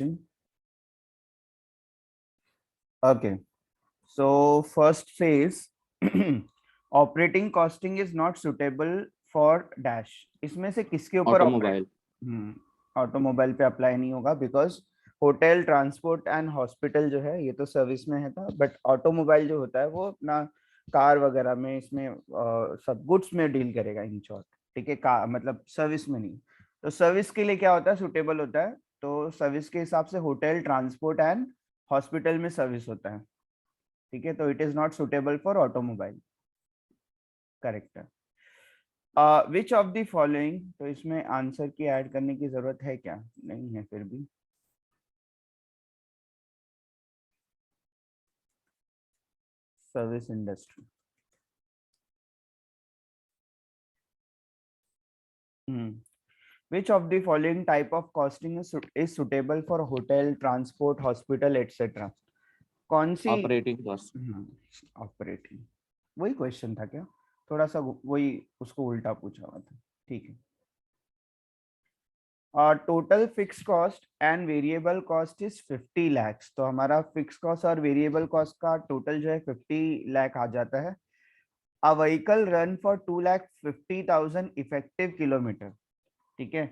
question. Okay, so first phase, operating costing is not suitable for dash. इसमें से किसके ऊपर ऑटोमोबाइल ऑटोमोबाइल पे अप्लाई नहीं होगा, because hotel, transport and hospital जो है ये तो सर्विस में है था, बट ऑटोमोबाइल जो होता है वो अपना कार वगैरह में, इसमें सब गुड्स में डील करेगा इन शॉर्ट. ठीक है, कार मतलब सर्विस में नहीं. तो सर्विस के लिए क्या होता है, सुटेबल होता है. तो सर्विस के हिसाब से होटल, ट्रांसपोर्ट एंड हॉस्पिटल में सर्विस होता है. ठीक है, तो it is not suitable for automobile. Correct है. विच ऑफ द फॉलोइंग, तो इसमें आंसर की ऐड करने की जरूरत है क्या, नहीं है फिर भी. Service industry. Which of the following type of costing is suitable for hotel, transport, hospital, etc. कौन सी ऑपरेटिंग कॉस्ट ऑपरेटिंग, वही क्वेश्चन था क्या, थोड़ा सा वही उसको उल्टा पूछा हुआ था. ठीक है. Total fix cost and variable cost is 50 lakhs. तो हमारा फिक्स कॉस्ट और वेरिएबल कॉस्ट का टोटल जो है 50 lakh आ जाता है. A vehicle run for 2,50,000 effective kilometre. ठीक है,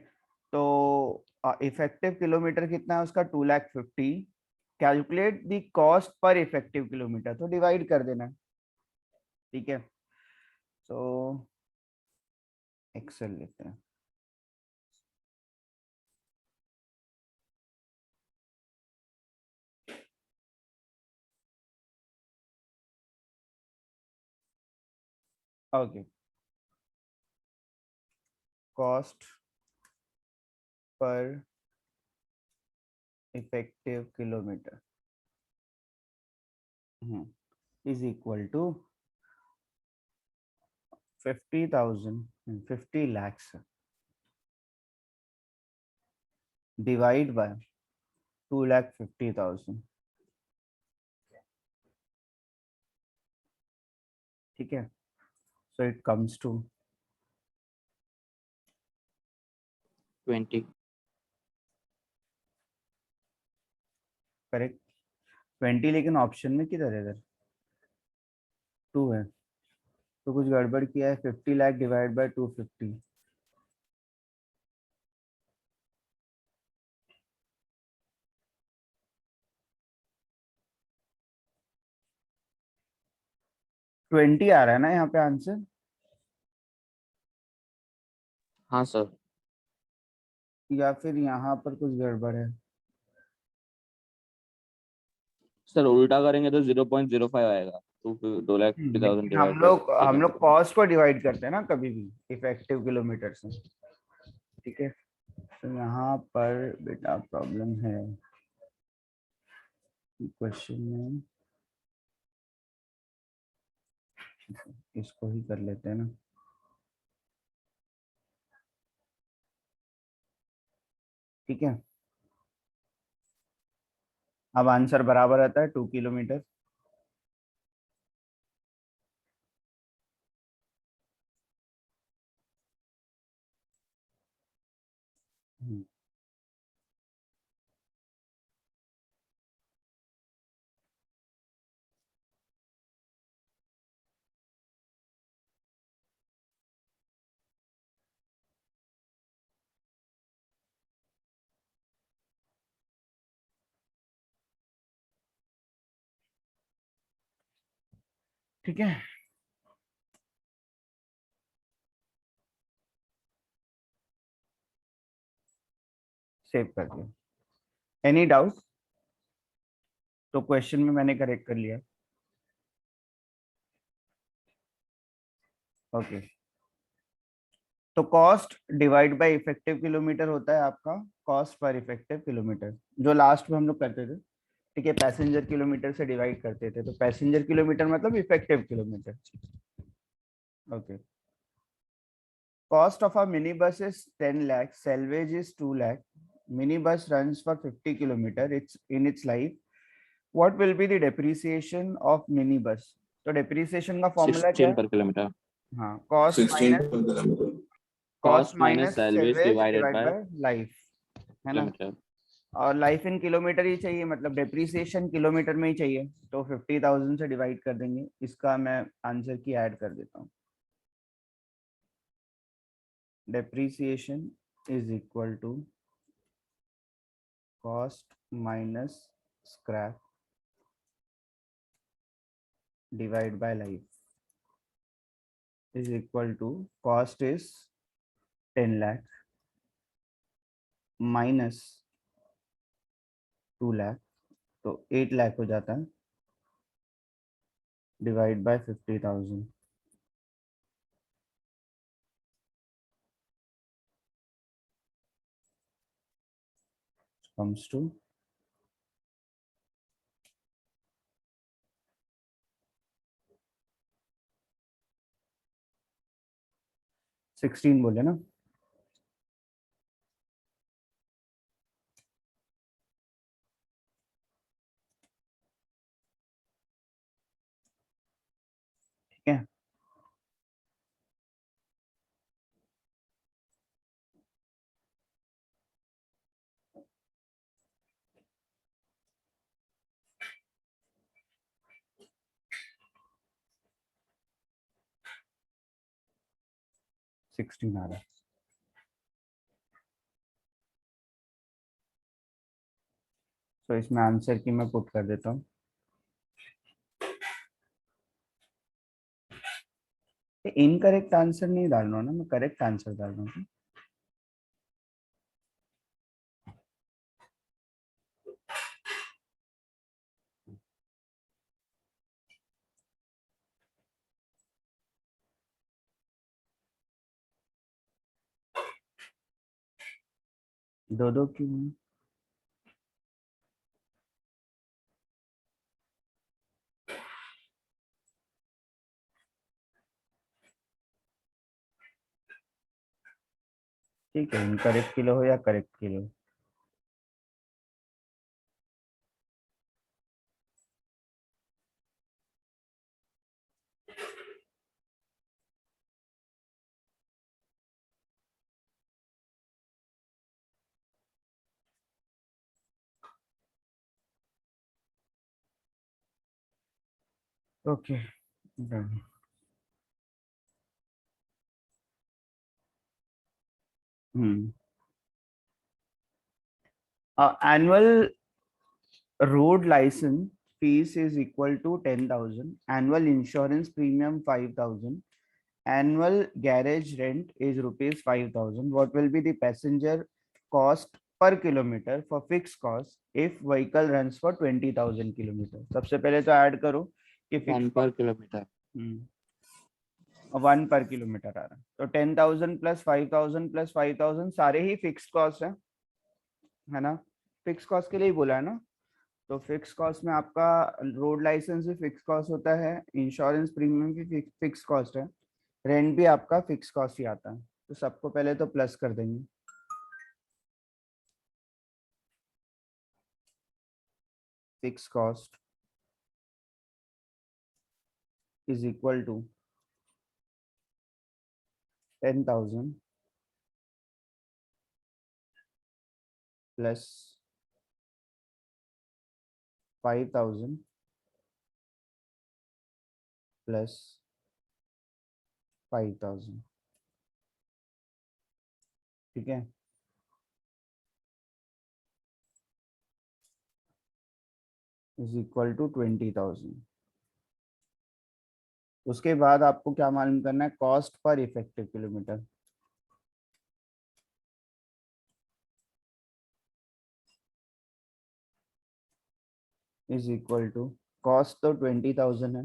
तो इफेक्टिव किलोमीटर कितना है उसका, 2,50,000. कैलकुलेट द कॉस्ट पर इफेक्टिव किलोमीटर, तो डिवाइड कर देना. ठीक है, तो एक्सेल लेते हैं. ओके, कॉस्ट पर effective kilometre is equal to 50,000, 50 lakhs divide by 2,50,000. ठीक है, so it comes to 20. Correct. 20, लेकिन ऑप्शन में किधर है, इधर 2 है, तो कुछ गड़बड़ किया है. 50 लाख डिवाइड बाय 250. ट्वेंटी आ रहा है ना यहाँ पे आंसर, हाँ सर, या फिर यहाँ पर कुछ गड़बड़ है. सर उल्टा करेंगे तो 0.05 आएगा. 2,50,000 लेकिन हम डिवाइड बाय लोग हम लोग कॉस्ट को डिवाइड करते हैं ना कभी भी इफेक्टिव किलोमीटर से. ठीक है, तो यहाँ पर बेटा प्रॉब्लम है क्वेश्चन में. इसको ही कर लेते हैं ना. ठीक है, अब आंसर बराबर आता है 2 किलोमीटर. ठीक है, सेव कर दिया. एनी डाउट, तो क्वेश्चन में मैंने करेक्ट कर लिया. ओके, तो cost divide by effective kilometre होता है आपका कॉस्ट पर इफेक्टिव किलोमीटर, जो लास्ट में हम लोग करते थे. ठीक है, पैसेंजर किलोमीटर से डिवाइड करते थे, तो पैसेंजर किलोमीटर मतलब effective kilometre. Okay, cost of a mini bus is 10 lakh, salvage is 2 lakh, mini bus runs for 50 kilometer it's in its life. What will be the depreciation of mini bus? तो depreciation का formula क्या 16 है. पर kilometre. हाँ, cost 16 minus per kilometer. Cost Cost minus minus salvage salvage divided divide by bye life, है ना. kilometer. और life in kilometre ही चाहिए, मतलब डेप्रिसिएशन किलोमीटर में ही चाहिए, तो 50,000 से डिवाइड कर देंगे। इसका मैं आंसर की ऐड कर देता हूँ। Depreciation is equal to cost minus scrap divide by life is equal to cost is 10 lakh minus 2 lakh, तो 8 लाख हो जाता है, डिवाइड बाय 50,000 comes to 16 बोले ना। ठीक है, सिक्सटीन आ रहा है। तो इसमें आंसर की मैं पुट कर देता हूँ। इनकरेक्ट आंसर नहीं डाल रहा हूँ ना, मैं करेक्ट आंसर डाल रहा हूँ। दो दो क्यों? ठीक है, इनकरेक्ट किलो हो या correct kilo. Okay, done. Annual road license fees is equal to 10,000, annual insurance premium 5,000, annual garage rent is rupees 5,000. What will be the passenger cost per kilometer for fixed cost if vehicle runs for 20,000 kilometre? सबसे पहले तो add करो कि 1 per kilometer. 1 पर kilometre आ रहा है, तो 10,000 plus 5,000 plus 5,000 सारे ही फिक्स्ड कॉस्ट है ना? फिक्स कॉस्ट के लिए ही बोला है ना। तो फिक्स कॉस्ट में आपका रोड लाइसेंस भी फिक्स कॉस्ट होता है, इंश्योरेंस प्रीमियम भी फिक्स कॉस्ट है, रेंट भी आपका फिक्स कॉस्ट ही आता है। तो सबको पहले तो प्लस कर देंगे। Fix cost is equal to 10,000 plus 5,000 plus 5,000। ठीक है, इज इक्वल टू 20,000। उसके बाद आपको क्या मालूम करना है? कॉस्ट पर effective kilometre. Is equal to cost तो 20,000 है,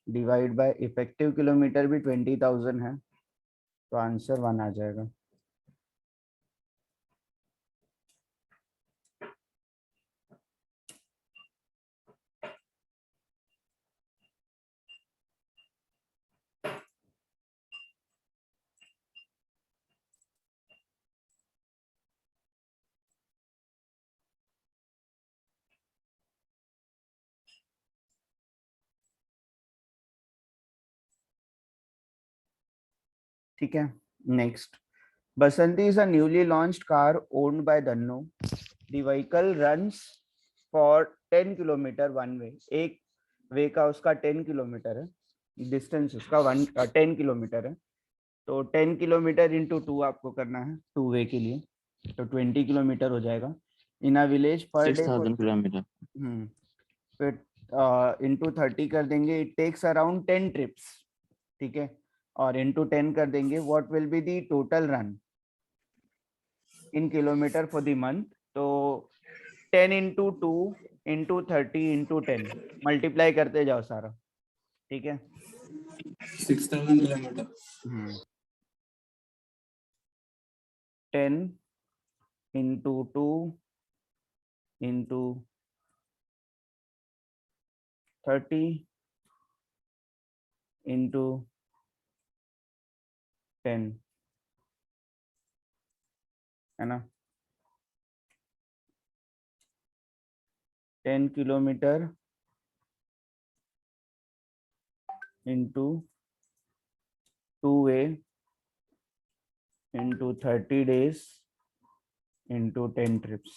डिवाइड बाय इफेक्टिव किलोमीटर भी 20,000 है, तो आंसर 1 आ जाएगा। ठीक है, next. Basanti is a newly launched car owned by Danno. The vehicle runs for 10 kilometre one वे, एक वे का उसका 10 किलोमीटर है, डिस्टेंस उसका 10 किलोमीटर है, तो 10 किलोमीटर इंटू 2 आपको करना है 2 वे के लिए, तो 20 किलोमीटर हो जाएगा in a village per day. 6000 kilometre. फिर इंटू 30 कर देंगे, इट टेक्स अराउंड 10 ट्रिप्स, ठीक है, और इंटू 10 कर देंगे, what will be the total run in kilometre for the month. तो 10 इंटू 2 इंटू 30 इंटू 10 मल्टीप्लाई करते जाओ सारा, ठीक है। 6000 किलोमीटर 10 इंटू 2 इंटू 30 इंटू 10, है ना, 10 किलोमीटर इंटू 2 वे इंटू 30 days इंटू 10 trips।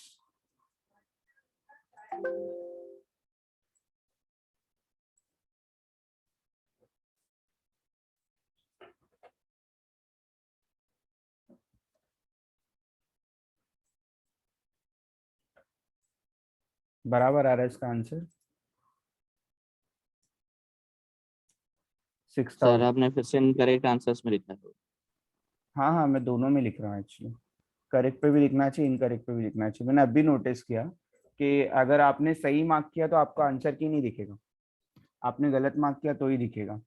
बराबर आ रहा है इसका आंसर 6000। सर आपने फिर से इनकरेक्ट आंसर्स में लिखा है। हाँ हाँ, मैं दोनों में लिख रहा हूँ एक्चुअली, करेक्ट पे भी लिखना चाहिए, इनकरेक्ट पे भी लिखना चाहिए। मैंने अभी नोटिस किया कि अगर आपने सही मार्क किया तो आपका आंसर की नहीं दिखेगा, आपने गलत मार्क किया तो ही दिखेगा,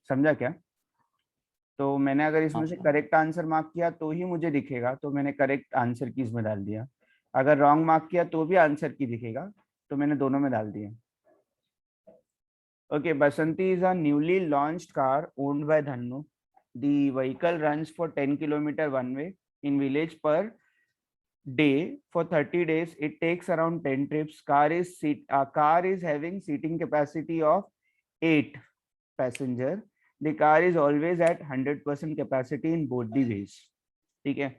समझा क्या। तो मैंने अगर इसमें से करेक्ट आंसर मार्क किया तो ही मुझे दिखेगा, तो मैंने करेक्ट आंसर की इसमें डाल दिया। अगर रॉन्ग मार्क किया तो भी आंसर की दिखेगा, तो मैंने दोनों में डाल दिया। Okay, Basanti is a newly launched car owned by Dhannu. The vehicle runs for 10 kilometer one way in village per day for 30 days. It takes around 10 trips. Car is having seating capacity of 8 passenger. The car is always at 100% capacity in both the ways. ठीक है,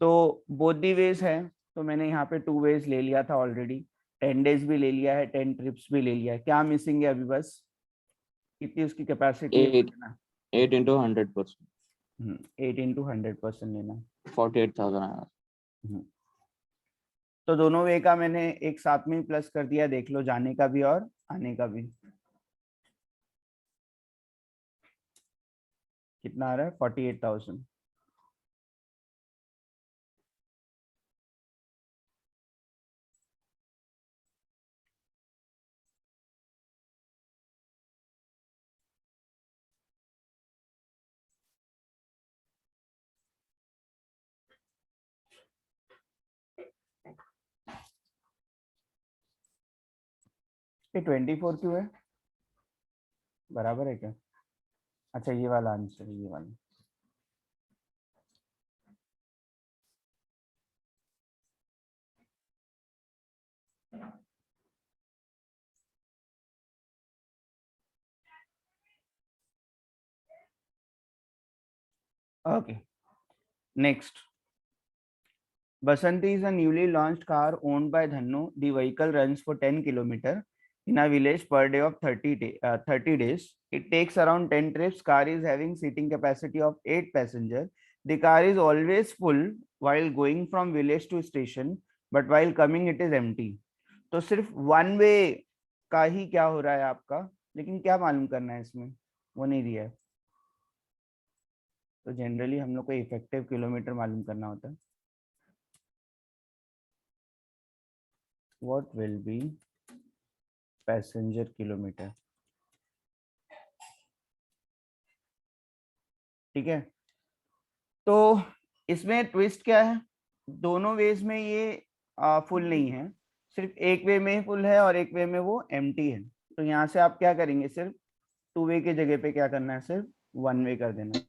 तो both the ways है, तो मैंने यहाँ पे 2 ways ले लिया था ऑलरेडी, 10 days भी ले लिया है, 10 trips भी ले लिया है। क्या मिसिंग है अभी, बस कितनी उसकी कैपेसिटी है 8 into 100%। 8 इंटू 100% लेना, 48,000 आया। तो दोनों वे का मैंने एक साथ में प्लस कर दिया, देख लो, जाने का भी और आने का भी। कितना आ रहा है 48,000। ये 24 क्यों है, बराबर है क्या। अच्छा ये वाला आंसर है, ये वाला। Okay, next. Basanti is a newly launched car owned by Dhannu. The vehicle runs for 10 kilometer in a village per day of 30 days. It takes around 10 trips. Car is having seating capacity of 8 passengers. The car is always full while going from village to station, but while coming it is empty. तो सिर्फ one way का ही क्या हो रहा है आपका, लेकिन क्या मालूम करना है इसमें, वो नहीं दिया है। तो जनरली हम लोग को इफेक्टिव किलोमीटर मालूम करना होता है। What will be passenger kilometer, ठीक है। तो इसमें ट्विस्ट क्या है, दोनों वेज में ये फुल नहीं है, सिर्फ एक वे में फुल है और एक वे में वो एम्प्टी है। तो यहाँ से आप क्या करेंगे, सिर्फ 2 वे के जगह पे क्या करना है, सिर्फ 1 वे कर देना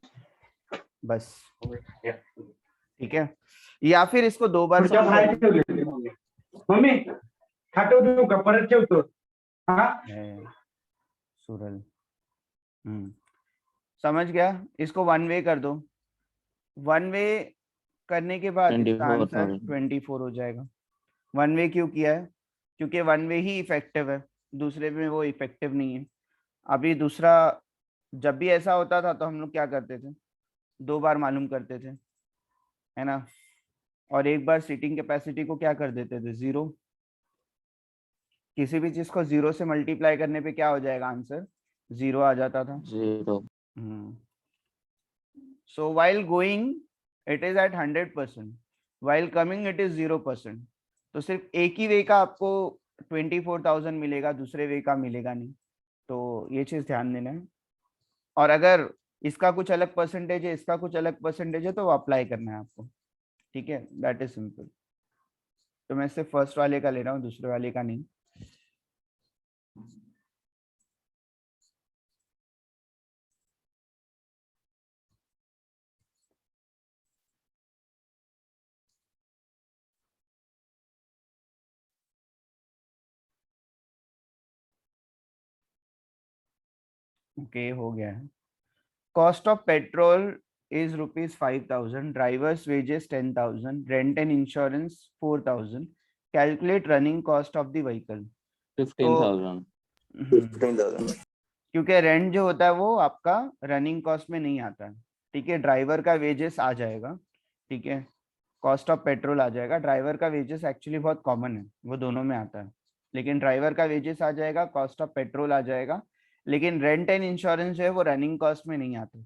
बस, ठीक है। या फिर इसको 2 बार मम्मी खातो देऊ का परत ठेवतो। सुरल समझ गया, इसको 1 वे कर दो, 1 वे करने के बाद इसका आंसर 24 हो जाएगा। वन वे क्यों किया है? क्योंकि वन वे ही इफेक्टिव है, दूसरे में वो इफेक्टिव नहीं है। अभी दूसरा, जब भी ऐसा होता था तो हम लोग क्या करते थे, 2 बार मालूम करते थे, है ना, और एक बार सीटिंग कैपेसिटी को क्या कर देते थे, 0। किसी भी चीज को 0 से मल्टीप्लाई करने पे क्या हो जाएगा, आंसर 0 आ जाता था। 0. सो while going it is at 100%, while coming it is 0%। तो सिर्फ एक ही वे का आपको 24,000 मिलेगा, दूसरे वे का मिलेगा नहीं। तो ये चीज ध्यान देना है। और अगर इसका कुछ अलग परसेंटेज है, इसका कुछ अलग परसेंटेज है, तो वो अप्लाई करना है आपको। ठीक है, दैट इज सिंपल। तो मैं सिर्फ फर्स्ट वाले का ले रहा हूँ, दूसरे वाले का नहीं। ओके, हो गया है। Cost of petrol is rupees 5,000, driver's wages 10,000, rent and insurance 4,000, calculate running cost of the vehicle। 15,000. 15,000। क्योंकि रेंट जो होता है वो आपका रनिंग कॉस्ट में नहीं आता है। ठीक है, ड्राइवर का वेजेस आ जाएगा। ठीक है, कॉस्ट ऑफ पेट्रोल आ जाएगा। ड्राइवर का वेजेस एक्चुअली बहुत कॉमन है, वो दोनों में आता है, लेकिन ड्राइवर का वेजेस आ जाएगा, कॉस्ट ऑफ पेट्रोल आ जाएगा, लेकिन रेंट एंड इंश्योरेंस जो है वो रनिंग कॉस्ट में नहीं आता।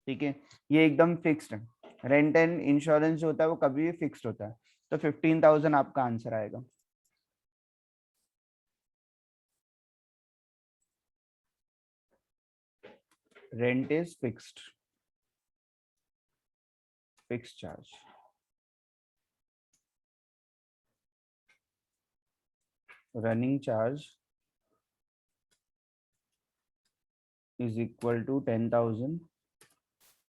ठीक है, ये एकदम फिक्स्ड है। रेंट एंड इंश्योरेंस जो होता है वो कभी भी फिक्स्ड होता है। तो 15,000 आपका आंसर आएगा। Rent is fixed charge. Running charge is equal to 10,000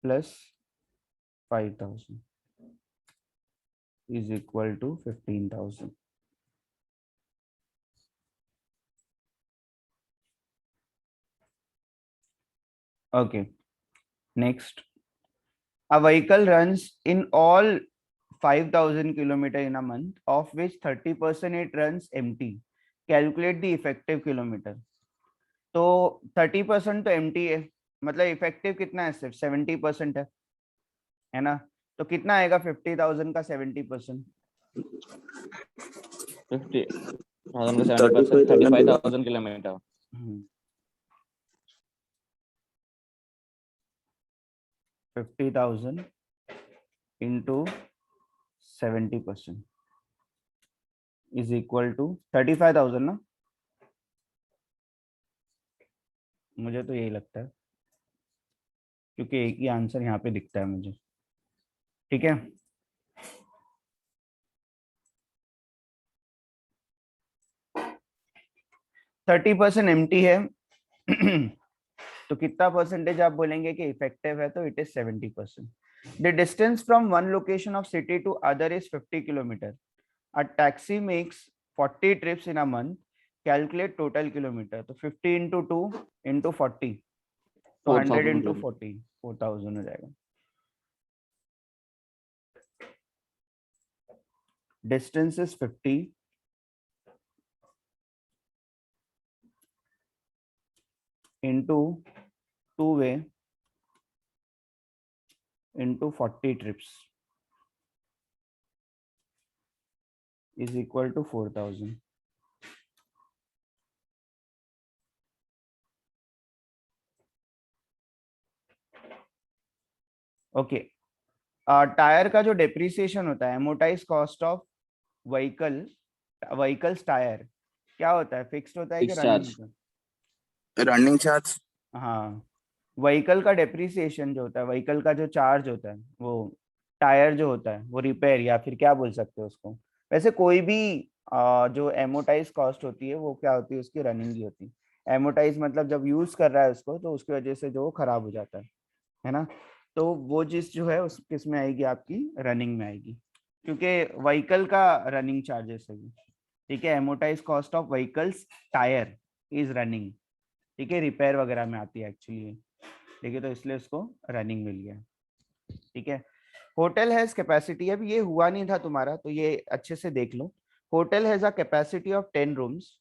plus 5,000 is equal to 15,000। Okay, next, a vehicle runs in all 5,000 kilometer in a month, of which 30% it runs empty, calculate the effective kilometer। तो 30% तो empty है, मतलब effective कितना है, सिर्फ 70% है ना। तो कितना आएगा 50,000 का 70%? 50,000 का 70%, 35,000 kilometre. 50,000 into 70% is equal to 35,000 ना, मुझे तो यही लगता है, क्योंकि एक ही आंसर यहाँ पे दिखता है मुझे। ठीक है, थर्टी परसेंट एम्प्टी है तो कितना परसेंटेज आप बोलेंगे कि इफेक्टिव है? तो it is 70%। The distance from one location of city to other is 50 kilometre. A taxi makes 40 trips in a month, calculate total kilometre. तो 50 इंटू 2 इंटू 40, तो 100 इंटू 40, 4,000 हो जाएगा। Distance is 50 into 2-way into 40 trips is equal to 4,000। Okay, tyre का जो depreciation होता है, amortise cost of vehicles tyre, क्या होता है, फिक्स्ड होता है कि रनिंग होता है? Running charge. हाँ, व्हीकल का डेप्रिसिएशन जो होता है, व्हीकल का जो चार्ज होता है, वो टायर जो होता है वो रिपेयर, या फिर क्या बोल सकते हो उसको। वैसे कोई भी जो एमोटाइज कॉस्ट होती है वो क्या होती है, उसकी रनिंग ही होती है। एमोटाइज मतलब जब यूज कर रहा है उसको, तो उसकी वजह से जो खराब हो जाता है ना। तो वो चीज जो है उस किस में आएगी, आपकी रनिंग में आएगी, क्योंकि व्हीकल का रनिंग चार्जेस है। ठीक है, amortise cost of vehicles tyre is running. ठीक है, रिपेयर वगैरह में आती है एक्चुअली। ठीक है, तो इसलिए उसको रनिंग मिल गया। ठीक है, होटल हैज कैपेसिटी, अब ये हुआ नहीं था तुम्हारा, तो ये अच्छे से देख लो। hotel has a capacity of 10 rooms,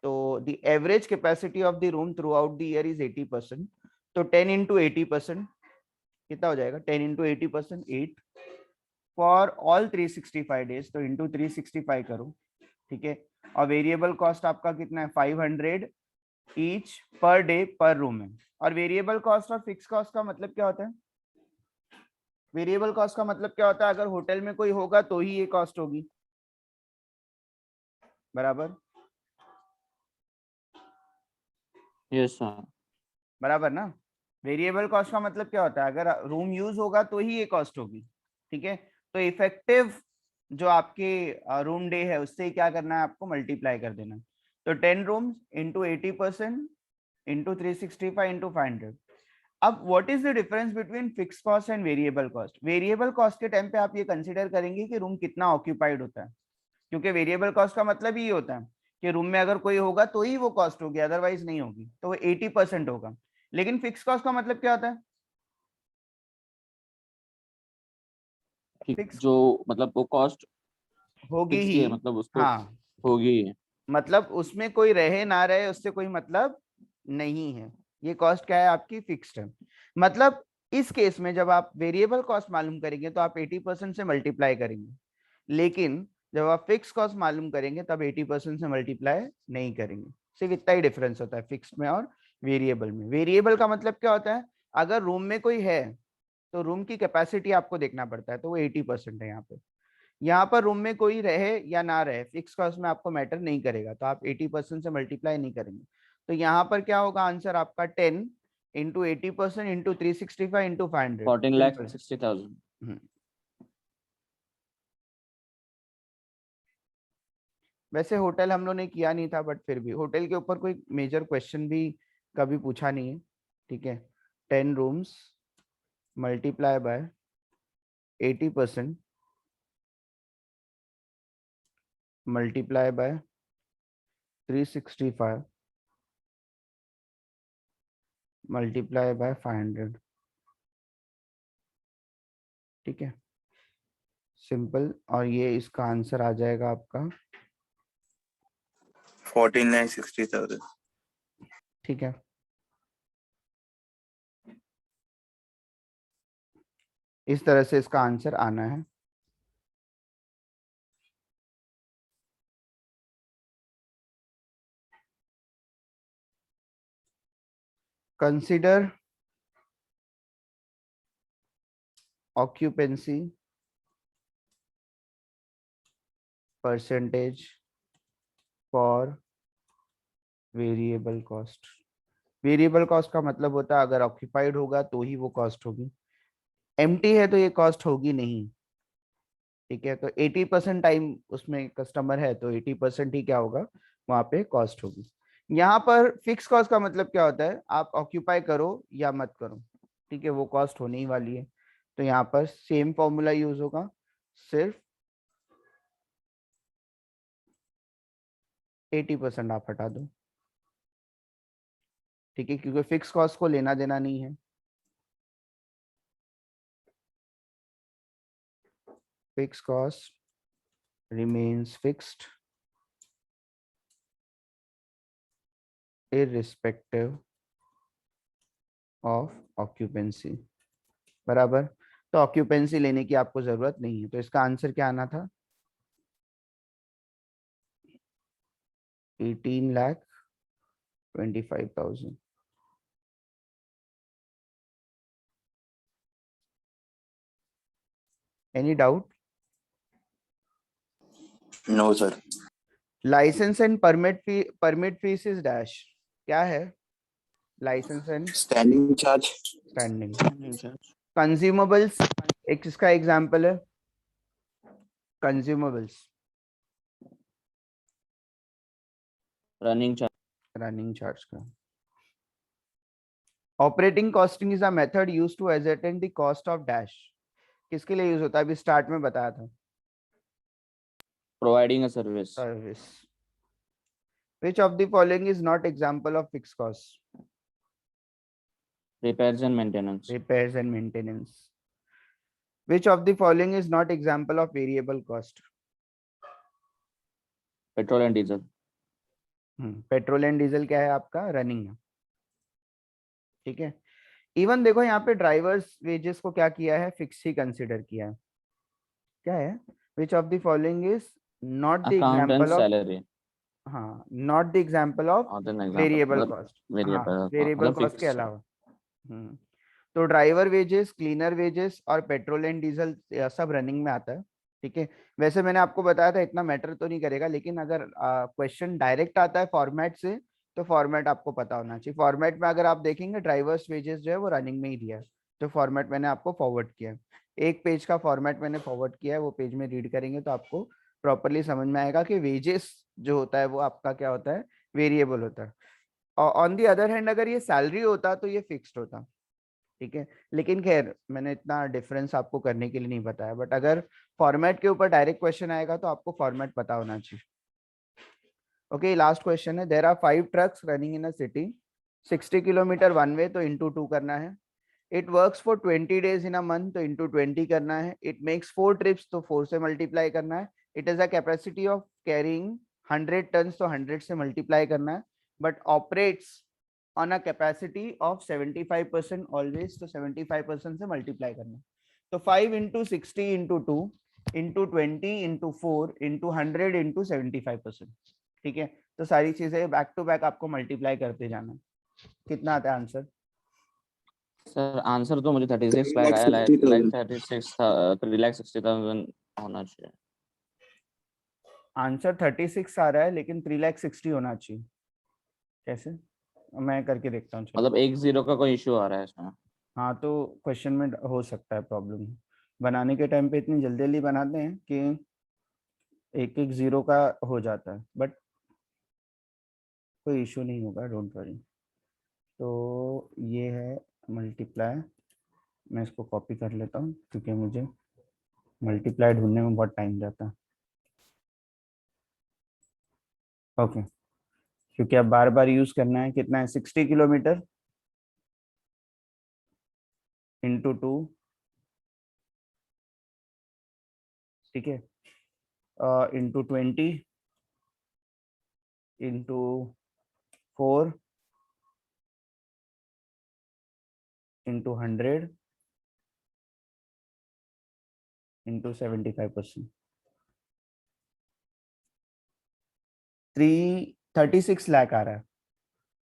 so the average capacity of the room throughout the year is 80%. तो 10 into 80% कितना हो जाएगा? 10 into 80% 8 for all 365 days, तो into 365 करो, ठीक है। और वेरिएबल कॉस्ट आपका कितना है? 500 ईच पर डे पर रूम है। और वेरिएबल कॉस्ट और फिक्स कॉस्ट का मतलब क्या होता है? वेरिएबल कॉस्ट का मतलब क्या होता है? अगर होटल में कोई होगा तो ही ये कॉस्ट होगी, बराबर? Yes sir. बराबर ना? वेरिएबल कॉस्ट का मतलब क्या होता है? अगर रूम यूज होगा तो ही ये कॉस्ट होगी, ठीक है। तो इफेक्टिव जो आपके रूम डे है उससे क्या करना है आपको? मल्टीप्लाई कर देना। तो 10 रूम्स इंटू 80% इंटू 365 इंटू 500। अब what is the difference between fix cost and variable cost? Variable cost के टाइम पे आप ये कंसीडर करेंगे कि रूम कितना ऑक्यूपाइड होता है, क्योंकि वेरिएबल कॉस्ट का मतलब ही होता है कि रूम में अगर कोई होगा तो ही वो कॉस्ट होगी, अदरवाइज नहीं होगी, तो वो 80% होगा। लेकिन फिक्स कॉस्ट का मतलब क्या होता है? फिक्स जो मतलब वो कॉस्ट होगी फिक्स ही, है, मतलब उसको हाँ, होगी। मतलब उसमें कोई रहे ना रहे उससे कोई मतलब नहीं है, ये कॉस्ट क्या है आपकी? फिक्स्ड है। मतलब इस केस में जब आप वेरिएबल कॉस्ट मालूम करेंगे तो आप 80% से मल्टीप्लाई करेंगे, लेकिन जब आप फिक्स कॉस्ट मालूम करेंगे तब 80% से मल्टीप्लाई नहीं करेंगे। सिर्फ इतना ही डिफरेंस होता है फिक्स में और वेरिएबल में। वेरिएबल का मतलब क्या होता है? अगर रूम में कोई है तो रूम की कैपेसिटी आपको देखना पड़ता है, तो वो 80% है यहाँ पे। यहाँ पर रूम में कोई रहे या ना रहे फिक्स कॉस्ट में आपको मैटर नहीं करेगा, तो आप 80% से मल्टीप्लाई नहीं करेंगे। तो यहाँ पर क्या होगा आंसर आपका? 10 इंटू 80% इंटू 365 इंटू 500। 14,60,000। वैसे होटल हम लोग ने किया नहीं था, बट फिर भी होटल के ऊपर कोई मेजर क्वेश्चन भी कभी पूछा नहीं है, ठीक है। 10 rooms multiply by 80% multiply by 365 multiply by 500, ठीक है, सिंपल। और ये इसका आंसर आ जाएगा आपका 14,60,000। ठीक है। इस तरह से इसका आंसर आना है। Consider occupancy percentage for variable cost. Variable cost का मतलब होता है अगर ऑक्यूपाइड होगा तो ही वो कॉस्ट होगी, एम्प्टी है तो ये कॉस्ट होगी नहीं, ठीक है। तो 80% टाइम उसमें कस्टमर है तो 80% ही क्या होगा? वहां पे कॉस्ट होगी। यहाँ पर फिक्स कॉस्ट का मतलब क्या होता है? आप ऑक्यूपाई करो या मत करो, ठीक है, वो कॉस्ट होने ही वाली है। तो यहाँ पर सेम फॉर्मूला यूज होगा, सिर्फ 80% आप हटा दो, ठीक है, क्योंकि फिक्स कॉस्ट को लेना देना नहीं है। Fix cost remains fixed irrespective of occupancy, बराबर। तो ऑक्यूपेंसी लेने की आपको जरूरत नहीं है, तो इसका आंसर क्या आना था? 18,25,000। Any doubt? No sir. Licence and permit fee is dash, क्या है? Licence and standing charge. Standing. Consumables एक इसका एग्जांपल है, consumables running charge. Running charge का। Operating costing is a method used to ascertain the cost of dash, किसके लिए use होता है? अभी स्टार्ट में बताया था, providing a service. Service. Which of the following is not example of fixed costs? Repairs and maintenance. Repairs and maintenance. Which of the following is not example of variable cost? Petrol and diesel. Petrol and diesel क्या है आपका, running है, ठीक है। Even देखो यहाँ पे drivers wages को क्या किया है, फिक्स ही कंसिडर किया है। क्या है, which of the following is not the accountant example of, salary. हाँ नॉट द एग्जांपल ऑफ और देन एग्जांपल वेरिएबल मतलब कॉस्ट, हाँ वेरिएबल वेरिएबल मतलब कॉस्ट के फिक्स। अलावा। तो ड्राइवर वेजेस, क्लीनर वेजेस और पेट्रोल एंड डीजल सब रनिंग में आता है, ठीक है। वैसे मैंने आपको बताया था इतना मैटर तो नहीं करेगा, लेकिन अगर क्वेश्चन डायरेक्ट आता है फॉर्मेट से तो फॉर्मेट आपको पता होना चाहिए। फॉर्मेट में अगर आप देखेंगे ड्राइवर्स वेजेस जो है वो रनिंग में ही दिया है, तो फॉर्मेट मैंने आपको फॉरवर्ड किया है, एक पेज का फॉर्मेट मैंने फॉरवर्ड किया है, वो पेज में रीड करेंगे तो आपको प्रॉपरली समझ में आएगा कि वेजेस जो होता है वो आपका क्या होता है, वेरिएबल होता है। और ऑन दी अदर हैंड अगर ये सैलरी होता तो ये फिक्स्ड होता, ठीक है। लेकिन खैर मैंने इतना डिफरेंस आपको करने के लिए नहीं बताया, बट अगर फॉर्मेट के ऊपर डायरेक्ट क्वेश्चन आएगा तो आपको फॉर्मेट पता होना चाहिए। ओके, लास्ट क्वेश्चन है, there are 5 trucks running in a city, 60 kilometre one way तो इंटू 2 करना है। It works for 20 days in a month तो इंटू 20 करना है। इट मेक्स 4 ट्रिप्स तो 4 से मल्टीप्लाई करना है। It is a capacity of carrying 100 ton तो 100 से मल्टीप्लाई करना है। But operates on a capacity of 75% always तो 75% से मल्टीप्लाई करना है। तो 5 into 60 into 2 into 20 into 4 into 100 into 75%, ठीक है। तो सारी चीजें बैक टू बैक आपको मल्टीप्लाई करते जाना है। कितना आता है आंसर? सर आंसर तो मुझे 36 लाख आया, लाइक 3,60,000 होना चाहिए। आंसर 36 आ रहा है लेकिन 3,60,000 होना चाहिए, कैसे? मैं करके देखता हूँ, चलो। मतलब 1 0 का कोई इशू आ रहा है इसमें। हाँ तो क्वेश्चन में हो सकता है प्रॉब्लम, बनाने के टाइम पे इतनी जल्दी जल्दी बनाते हैं कि एक एक जीरो का हो जाता है, बट कोई इशू नहीं होगा, डोंट वरी। तो ये है मल्टीप्लाई, मैं इसको कॉपी कर लेता हूँ क्योंकि मुझे मल्टीप्लाई ढूंढने में बहुत टाइम जाता है। ओके, क्योंकि अब बार बार यूज करना है। कितना है, 60 किलोमीटर इंटू 2, ठीक है, into 20 into 4 into 100 into 75%, 36 lakh आ रहा है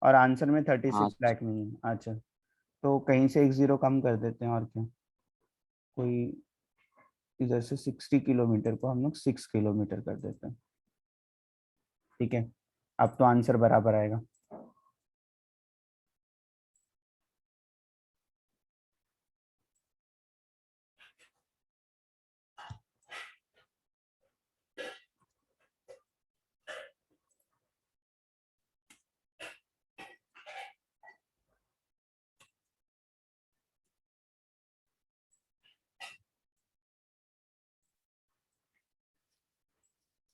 और आंसर में 36 हाँ लाख नहीं है। अच्छा, तो कहीं से एक जीरो कम कर देते हैं और क्या, कोई इधर से 60 किलोमीटर को हम लोग 6 किलोमीटर कर देते हैं, ठीक है। अब तो आंसर बराबर आएगा।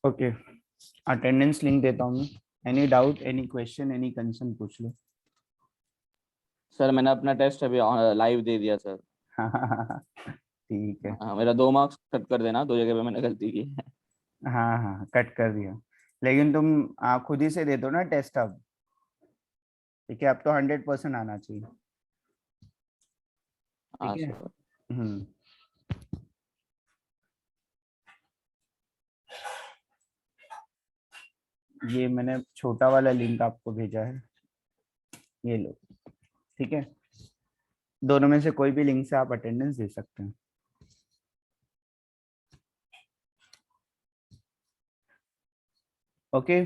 ओके, अटेंडेंस लिंक देता हूँ मैं। Any doubt, any question, any concern, पूछ लो। सर मैंने अपना टेस्ट अभी लाइव दे दिया सर। ठीक है, हाँ, मेरा 2 मार्क्स कट कर देना, 2 जगह पे मैंने गलती की है। हाँ हाँ कट कर दिया, लेकिन तुम खुद ही से दे दो ना टेस्ट अब, ठीक है। अब तो 100% आना चाहिए, हाँ ठीक है। सर। हम्म, ये मैंने छोटा वाला लिंक आपको भेजा है, ये लो, ठीक है। दोनों में से कोई भी लिंक से आप अटेंडेंस दे सकते हैं। ओके,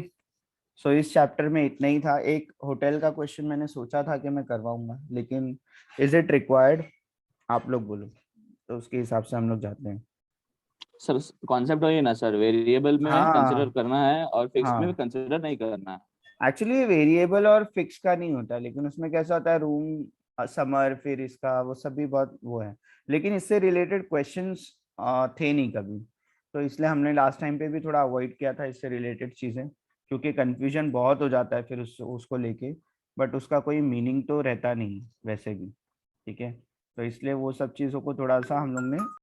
सो इस चैप्टर में इतना ही था। एक होटल का क्वेश्चन मैंने सोचा था कि मैं करवाऊंगा, लेकिन इज इट रिक्वायर्ड, आप लोग बोलो, तो उसके हिसाब से हम लोग जाते हैं। सर कॉन्सेप्ट वही है ना सर, वेरिएबल में कंसिडर हाँ करना है और फिक्स में भी हाँ, कंसिडर नहीं करना है। एक्चुअली वेरिएबल और फिक्स का नहीं होता, लेकिन उसमें कैसा होता है, रूम, समर, फिर इसका वो सब भी बहुत वो है, लेकिन इससे रिलेटेड क्वेश्चंस थे नहीं कभी, तो इसलिए हमने लास्ट टाइम पे भी थोड़ा अवॉइड किया था इससे रिलेटेड चीजें, क्योंकि कंफ्यूजन बहुत हो जाता है फिर उसको लेके, बट उसका कोई मीनिंग तो रहता नहीं वैसे भी, ठीक है। तो इसलिए वो सब चीज़ों को थोड़ा सा हम लोग ने